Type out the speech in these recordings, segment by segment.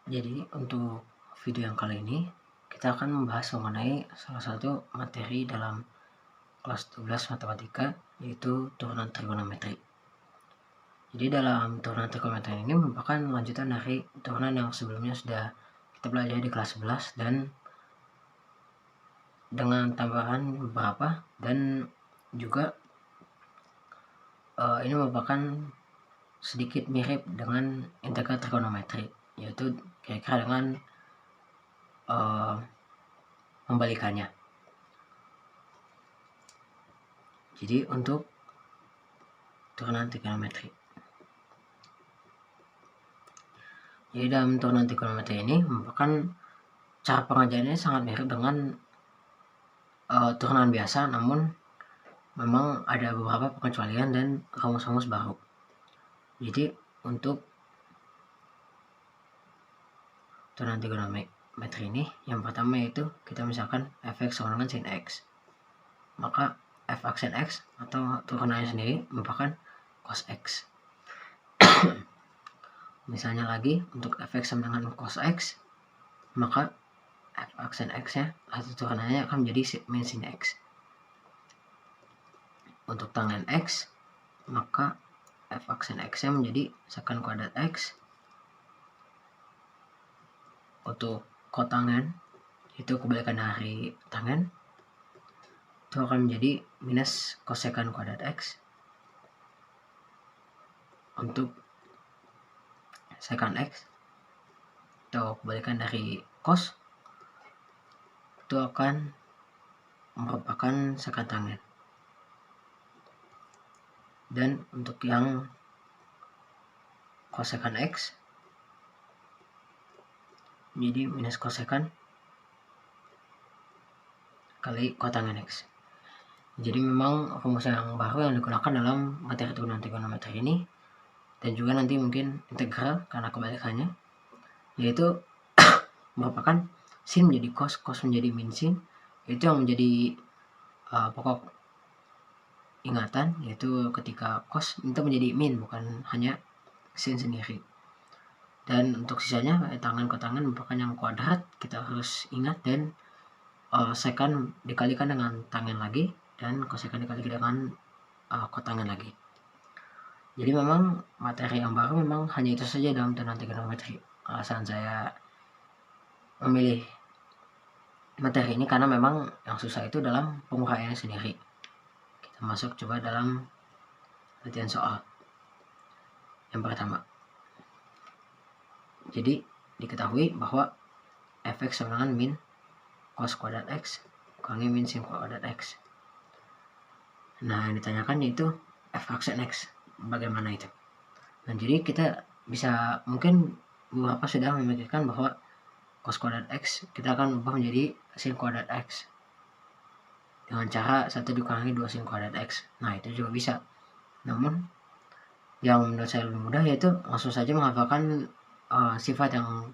Jadi untuk video yang kali ini kita akan membahas mengenai salah satu materi dalam kelas 12 matematika, yaitu turunan trigonometri. Jadi dalam turunan trigonometri ini merupakan lanjutan dari turunan yang sebelumnya sudah kita pelajari di kelas 11 dan dengan tambahan beberapa, dan juga ini merupakan sedikit mirip dengan integral trigonometri, yaitu kira-kira dengan membalikannya. Jadi untuk turunan trigonometri, jadi dalam turunan trigonometri ini merupakan cara pengajarannya sangat mirip dengan turunan biasa, namun memang ada beberapa pengecualian dan rumus-rumus baru. Jadi untuk turunan trigonometri ini, yang pertama yaitu kita misalkan fx sama dengan sin x, maka f aksen x atau turunannya sendiri merupakan cos x. Misalnya lagi untuk fx sama dengan cos x, maka f aksen x nya atau turunannya akan menjadi min sin x. Untuk tangen x, maka f aksen x nya menjadi sekant kuadrat x. Untuk kotangen, itu kebalikan dari tangen, itu akan menjadi minus kosekant kuadrat x. Untuk sekant x, atau kebalikan dari cos, itu akan merupakan sekant tangen. Dan untuk yang kosekant x menjadi minus kosekant kali kotangen x. Jadi memang rumus yang baru yang digunakan dalam materi turunan trigonometri ini, dan juga nanti mungkin integral karena kebalikannya, yaitu merupakan sin menjadi cos, cos menjadi min sin. Itu yang menjadi pokok ingatan, yaitu ketika cos itu menjadi min, bukan hanya sin sendiri. Dan untuk sisanya tangan ke tangan merupakan yang kuadrat, kita harus ingat, dan sekant dikalikan dengan tangen lagi, dan kosekant dikalikan dengan kotangen lagi. Jadi memang materi yang baru memang hanya itu saja dalam turunan trigonometri. Alasan saya memilih materi ini karena memang yang susah itu dalam penguraiannya sendiri. Kita masuk coba dalam latihan soal yang pertama. Jadi diketahui bahwa fx sama dengan min cos kuadrat x kurangi min sin kuadrat x. Nah, yang ditanyakan yaitu f aksen x, bagaimana itu? Nah, jadi kita bisa, mungkin beberapa sudah memikirkan bahwa cos kuadrat x kita akan ubah menjadi sin kuadrat x dengan cara 1 dikurangi 2 sin kuadrat x. Nah, itu juga bisa. Namun yang menurut saya lebih mudah yaitu langsung saja menghafalkan sifat yang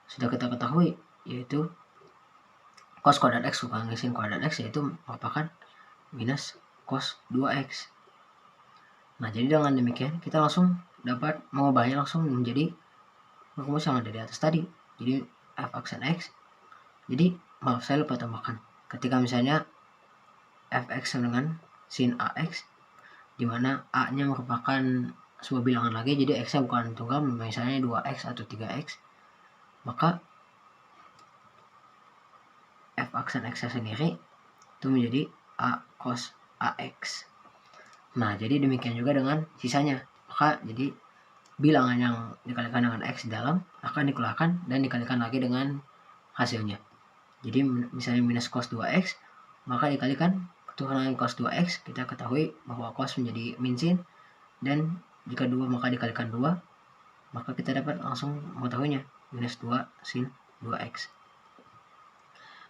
sudah kita ketahui, yaitu cos kuadrat x kurangi sin kuadrat x, yaitu merupakan minus cos 2x. Nah, jadi dengan demikian kita langsung dapat mengubahnya langsung menjadi rumus yang ada di atas tadi. Jadi f aksen x, jadi maaf saya lupa tambahkan, ketika misalnya fx sama dengan sin ax, dimana a nya merupakan sebuah bilangan lagi, jadi x nya bukan tunggal, misalnya 2x atau 3x, maka f aksen x nya sendiri itu menjadi a cos ax. Nah, jadi demikian juga dengan sisanya, maka jadi bilangan yang dikalikan dengan x dalam akan dikeluarkan dan dikalikan lagi dengan hasilnya. Jadi misalnya minus cos 2x, maka dikalikan turunan cos 2x, kita ketahui bahwa cos menjadi min sin, dan jika 2 maka dikalikan 2, maka kita dapat langsung mengetahuinya, minus 2 sin 2x.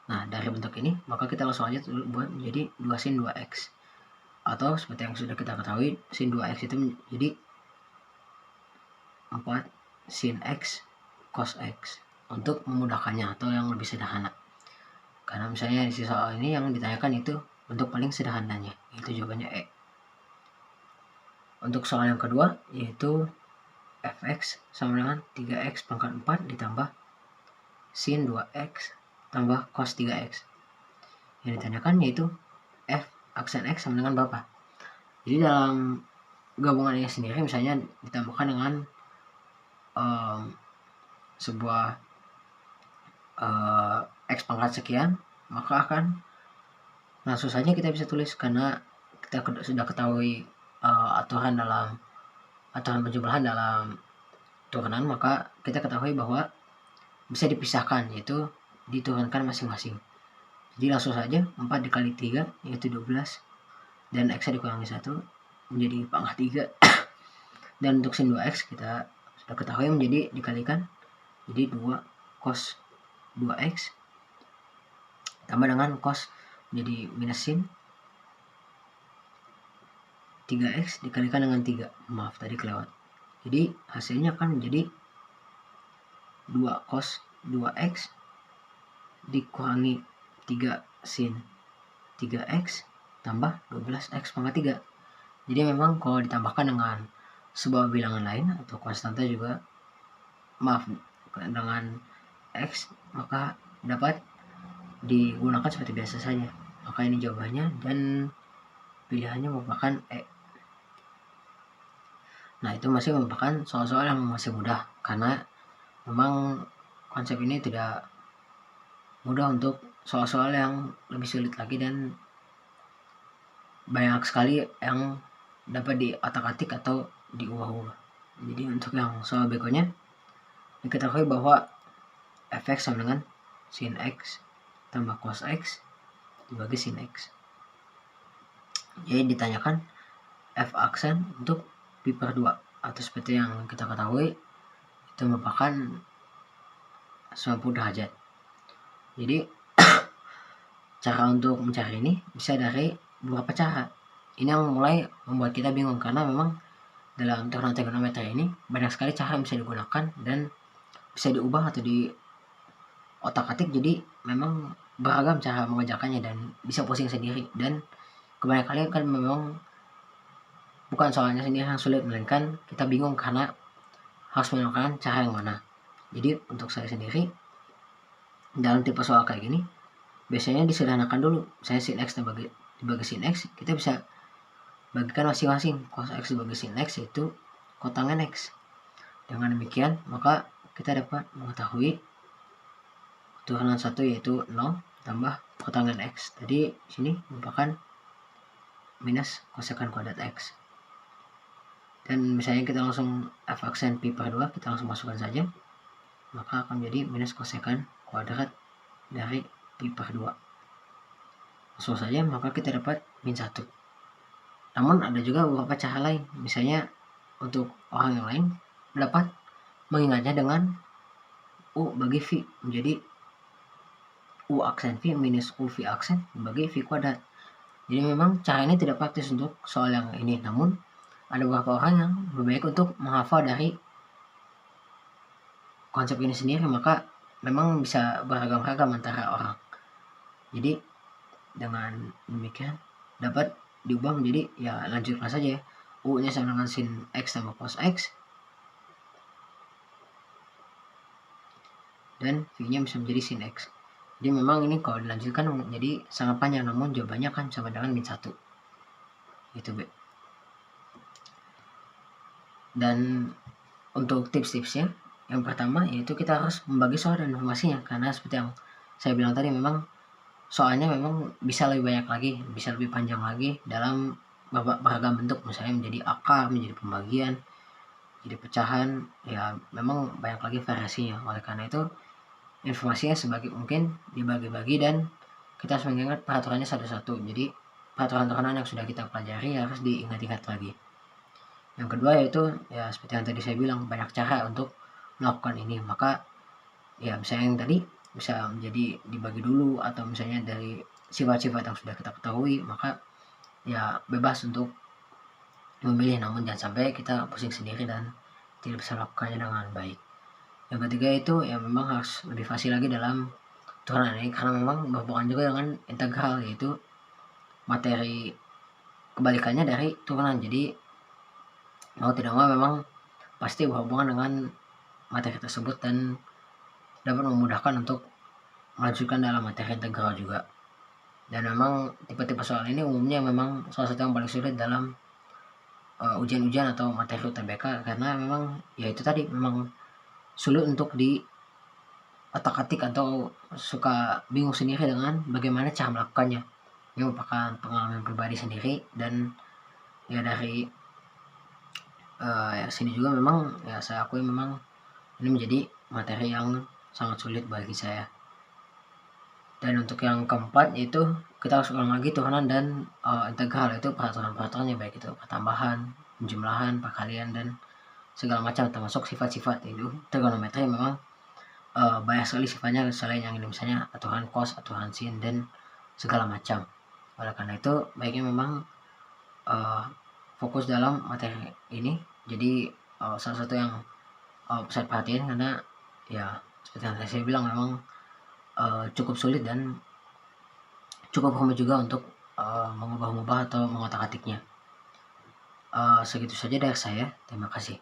Nah, dari bentuk ini maka kita langsung aja buat menjadi 2 sin 2x, atau seperti yang sudah kita ketahui, sin 2x itu menjadi 4 sin x cos x, untuk memudahkannya atau yang lebih sederhana. Karena misalnya di soal ini yang ditanyakan itu bentuk paling sederhananya, itu jawabannya E. Untuk soal yang kedua yaitu fx sama dengan 3x pangkat 4 ditambah sin 2x tambah cos 3x. Yang ditanyakan yaitu f aksen x sama dengan berapa. Jadi dalam gabungan ini sendiri misalnya ditambahkan dengan sebuah x pangkat sekian, maka akan langsung saja kita bisa tulis karena kita sudah ketahui aturan penjumlahan dalam turunan, maka kita ketahui bahwa bisa dipisahkan, yaitu diturunkan masing-masing. Jadi langsung saja 4 dikali 3 yaitu 12 dan x dikurangi 1 menjadi pangkat 3 dan untuk sin 2x kita sudah ketahui menjadi dikalikan, jadi 2 cos 2x tambah dengan cos jadi minus sin 3x dikalikan dengan 3, maaf tadi kelewat, jadi hasilnya akan menjadi 2 cos 2x dikurangi 3 sin 3x tambah 12x pangkat 3. Jadi memang kalau ditambahkan dengan sebuah bilangan lain atau konstanta juga, maaf, dengan x, maka dapat digunakan seperti biasa saja. Maka ini jawabannya dan pilihannya merupakan E. Nah, itu masih merupakan soal-soal yang masih mudah karena memang konsep ini tidak mudah untuk soal-soal yang lebih sulit lagi dan banyak sekali yang dapat diotak-atik atau diubah-ubah. Jadi untuk yang soal berikutnya diketahui bahwa fx sama dengan sin x tambah cos x dibagi sin x. Jadi ditanyakan f aksen untuk pi per 2 atau seperti yang kita ketahui itu merupakan 90 derajat. Jadi cara untuk mencari ini bisa dari beberapa cara. Ini yang mulai membuat kita bingung karena memang dalam turunan trigonometri ini banyak sekali cara yang bisa digunakan dan bisa diubah atau di otak-atik, jadi memang beragam cara mengerjakannya dan bisa pusing sendiri, dan kebanyakan kali kan memang bukan soalnya sendiri yang sulit, melainkan kita bingung karena harus menggunakan cara yang mana. Jadi untuk saya sendiri dalam tipe soal kayak gini biasanya disederhanakan dulu. Saya sin x dibagi sin x, kita bisa bagikan masing-masing. Cos x dibagi sin x itu kotangan x. Dengan demikian maka kita dapat mengetahui turunan 1 yaitu 0 tambah kotangan x. Tadi sini merupakan minus kosekan kuadrat x. Dan misalnya kita langsung f aksen pi per 2 kita langsung masukkan saja, maka akan menjadi minus kosekan kuadrat dari pi per 2. Langsung saja maka kita dapat min 1. Namun ada juga beberapa cara lain. Misalnya untuk orang yang lain dapat mengingatnya dengan u bagi v, menjadi u aksen v minus u v aksen bagi v kuadrat. Jadi memang cara ini tidak praktis untuk soal yang ini, namun ada beberapa orang yang lebih baik untuk menghafal dari konsep ini sendiri, maka memang bisa beragam-ragam antara orang. Jadi dengan demikian dapat diubah menjadi, ya lanjutkan saja ya, u nya sama dengan sin x tambah cos x dan v nya bisa menjadi sin x. Jadi memang ini kalau dilanjutkan menjadi sangat panjang, namun jawabannya kan sama dengan min 1. Itu B. Dan untuk tips-tipsnya, yang pertama yaitu kita harus membagi soal dan informasinya, karena seperti yang saya bilang tadi memang soalnya memang bisa lebih banyak lagi, bisa lebih panjang lagi dalam beragam bentuk, misalnya menjadi akar, menjadi pembagian, jadi pecahan, ya memang banyak lagi variasinya. Oleh karena itu informasinya sebagai mungkin dibagi-bagi dan kita harus mengingat peraturannya satu-satu. Jadi peraturan-peraturan yang sudah kita pelajari harus diingat-ingat lagi. Yang kedua yaitu ya seperti yang tadi saya bilang, banyak cara untuk melakukan ini. Maka ya misalnya yang tadi bisa menjadi dibagi dulu, atau misalnya dari sifat-sifat yang sudah kita ketahui, maka ya bebas untuk memilih, namun jangan sampai kita pusing sendiri dan tidak bisa melakukannya dengan baik. Yang ketiga itu ya memang harus lebih fasih lagi dalam turunan ini, karena memang berhubungan juga dengan integral, yaitu materi kebalikannya dari turunan. Jadi mau tidak mau memang pasti berhubungan dengan materi tersebut dan dapat memudahkan untuk melanjutkan dalam materi integral juga. Dan memang tipe-tipe soal ini umumnya memang salah satu yang paling sulit dalam ujian-ujian atau materi UTBK, karena memang ya itu tadi, memang sulit untuk di otak-atik atau suka bingung sendiri dengan bagaimana cara melakukannya. Ini merupakan pengalaman pribadi sendiri, dan ya dari ya sini juga memang ya saya akui memang ini menjadi materi yang sangat sulit bagi saya. Dan untuk yang keempat itu kita harus ulang lagi turunan dan integral, itu peraturan-peraturannya, baik itu pertambahan, penjumlahan, perkalian, dan segala macam, termasuk sifat-sifat itu. Trigonometri memang banyak sekali sifatnya selain yang ini, misalnya aturan cos, aturan sin, dan segala macam. Oleh karena itu baiknya memang fokus dalam materi ini. Jadi salah satu yang pusat perhatian, karena ya seperti yang saya bilang memang cukup sulit dan cukup rumit juga untuk mengubah-ubah atau mengotak-atiknya. Segitu saja dari saya. Terima kasih.